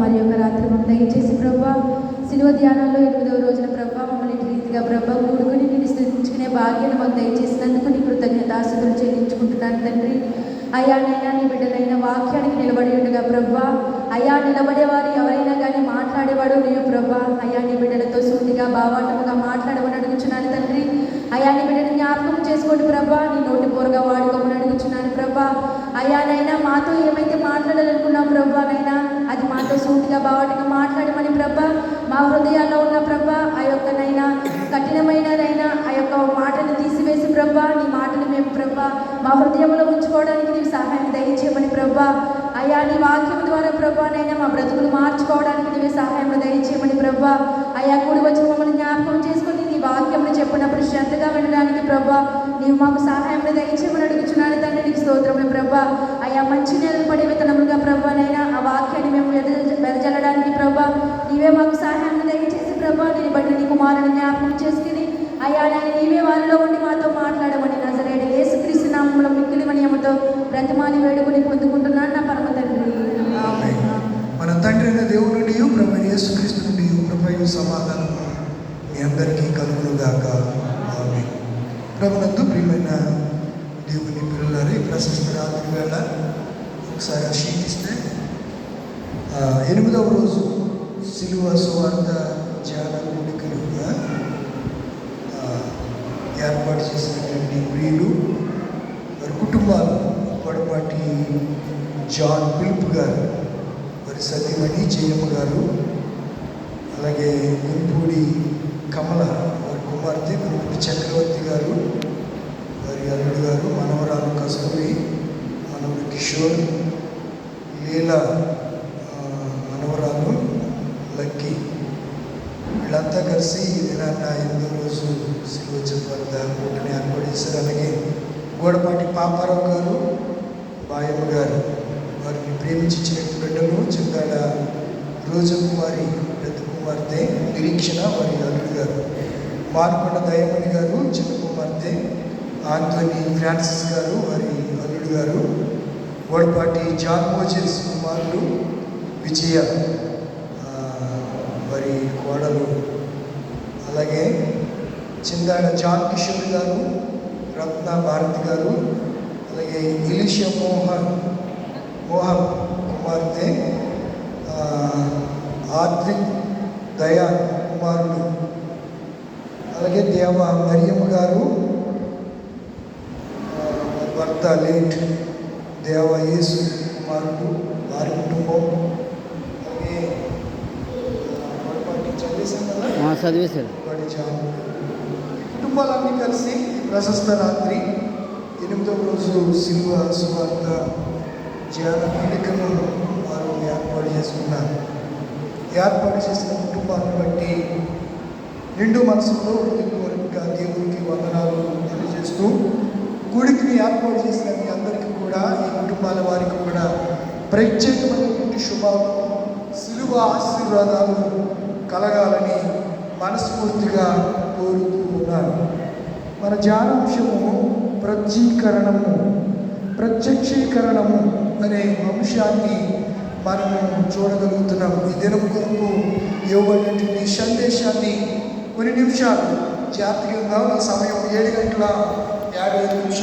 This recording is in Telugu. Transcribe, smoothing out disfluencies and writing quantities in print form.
మరి యొక్క రాత్రి మమ్మల్ని దయచేసి ప్రభా శిలువ ధ్యానంలో 8వ రోజున ప్రభా మమ్మల్ని రీతిగా ప్రభా కూడుకుని నేను స్థితించుకునే భాగ్యాన్ని మాకు దయచేసినందుకు నీ కృతజ్ఞతాస్తుతులు చెల్లించుకుంటున్నాను తండ్రి. అయ్యా నైనా నీ బిడ్డలైన వాక్యానికి నిలబడి ఉండగా ప్రభా అయ్యా నిలబడేవారు ఎవరైనా కానీ మాట్లాడేవాడు నీవు ప్రభా. అయ్యా నీ బిడ్డలతో సూటిగా భావాటముగా మాట్లాడమని అడుగుచున్నాను తండ్రి. అయ్యా నీ బిడ్డని జ్ఞాపకం చేసుకోండి ప్రభా, నీ నోటి పూరగా వాడుకోమని అడుగుచున్నాను ప్రభా. అయ్యా నైనా మాతో ఏమైతే మాట్లాడాలనుకున్నాం ప్రభా నైనా అది మాతో సూటిగా బావటంగా మాట్లాడమని ప్రభా. మా హృదయాల్లో ఉన్న ప్రభా ఆ యొక్క నైనా కఠినమైనదైనా ఆ యొక్క మాటను తీసివేసి ప్రభా నీ మాటలు మేము ప్రభా మా హృదయంలో ఉంచుకోవడానికి నీవు సహాయం దయచేయమని ప్రభా. అయ్యా నీ వాక్యం ద్వారా ప్రభా నైనా మా బ్రతుకులు మార్చుకోవడానికి నీవే సహాయం దయచేయమని ప్రభా. అయ్యా కూడి వచ్చి మమ్మల్ని జ్ఞాపకం చేసుకుని నీ వాక్యంలో చెప్పినప్పుడు శ్రద్ధగా వినడానికి ప్రభా నీవు మాకు సహాయం దయచేయమని అడుగుచున్నాను తండ్రి. నీకు స్తోత్రములు ప్రభా. అయ్యా మంచి నేలలు పడే విత్తనములుగా ప్రభా నైనా ఆ వాక్యాన్ని మేము వెదజల్లడానికి ప్రభా నీవే మాకు సహాయం దయచేసి ప్రభా నీ బట్టి నీ కుమారుని జ్ఞాపకం చేసుకుని అయ్యా నేను నీవే వారిలో ఉండి మాతో మాట్లాడమని నజరేయుడైన యేసుక్రీస్తు నామములో మిక్కిలి వినయముతో బ్రతిమాలి వేడుకుని పొందుకుంటున్నాను నా పరమ తండ్రి. మన తండ్రి అయిన దేవుని నుండి ప్రభువైన యేసుక్రీస్తు నుండి కృపయు సమాధానం మీ అందరికీ కలుగునుగాక. ఆమేన్. ప్రభునందు ప్రియమైన దేవుని పిల్లలారా, ఈ ప్రశస్త రాత్రి వేళ ఒకసారి ఆశీర్వదిస్తే 8వ రోజు సిలువ సువార్త ధ్యాన కూడికలు ఏర్పాటు చేసినటువంటి ప్రియులు వారి కుటుంబాలు పొడపాటి జాన్ పిలుపు గారు, వారి సతీమణి జయమ్మ గారు, అలాగే గుంపూడి కమల వారి కుమార్తె గుంపూడి చక్రవర్తి గారు, వారి అల్లుడు గారు, మనవరాలు కస్తూరి, మనవడు కిషోర్, లీలా మనవరాలు లక్కీ, వీళ్ళంతా కలిసి ఈ దినాన్న 8వ రోజు సిలువ వద్ద కూటని ఏర్పాటు చేశారు. అలాగే గోడపాటి పాపారావు గారు, బాయమ్మ గారు, వారిని ప్రేమించినటువంటి బిడ్డలు చింతాడ రోజకుమారి పెద్ద కుమార్తె నిరీక్షణ, వారి అల్లుడు గారు, మార్కొండ దయమణి గారు చిన్న కుమార్తె, ఆంటోనీ ఫ్రాన్సిస్ గారు వారి అల్లుడు గారు, గోడపాటి జాన్ మోజెస్ కుమారులు విజయ వారి కోడలు, అలాగే చిందాడ జాన్ కిషోర్ గారు, రత్న భారతి గారు, అలాగే ఇలిషియా మోహన్ కుమార్తె, ఆద్విక్ దయా కుమారుడు, అలాగే దేవ మరియమ్మ గారు భర్త లేట్ దేవ యేసు కుమారుడు వారి కుటుంబం, అలాగే చదివేశారు కుటుంబాలన్నీ కలిసి ప్రశస్త రాత్రి 8వ రోజు సిలువ సువార్త ధ్యాన కూడికను వారు ఏర్పాటు చేసుకున్నారు. ఏర్పాటు చేసిన కుటుంబాన్ని బట్టి నిండు మనసుతో హృదయపూర్వకంగా దేవునికి వందనాలు తెలియజేస్తూ కూడికిని ఏర్పాటు చేసిన మీ అందరికీ కూడా ఈ కుటుంబాల వారికి కూడా ప్రత్యేకమైనటువంటి శుభాలు సిలువ ఆశీర్వాదాలు కలగాలని మనస్ఫూర్తిగా కోరుతూ ఉన్నారు. మన ధ్యానాంశము ప్రత్యక్షీకరణము అనే అంశాన్ని మనము చూడగలుగుతున్నాం. ఈ దినం కొరకు ఇవ్వబడినటువంటి సందేశాన్ని కొన్ని నిమిషాలు జాతీయంగా సమయం 7:55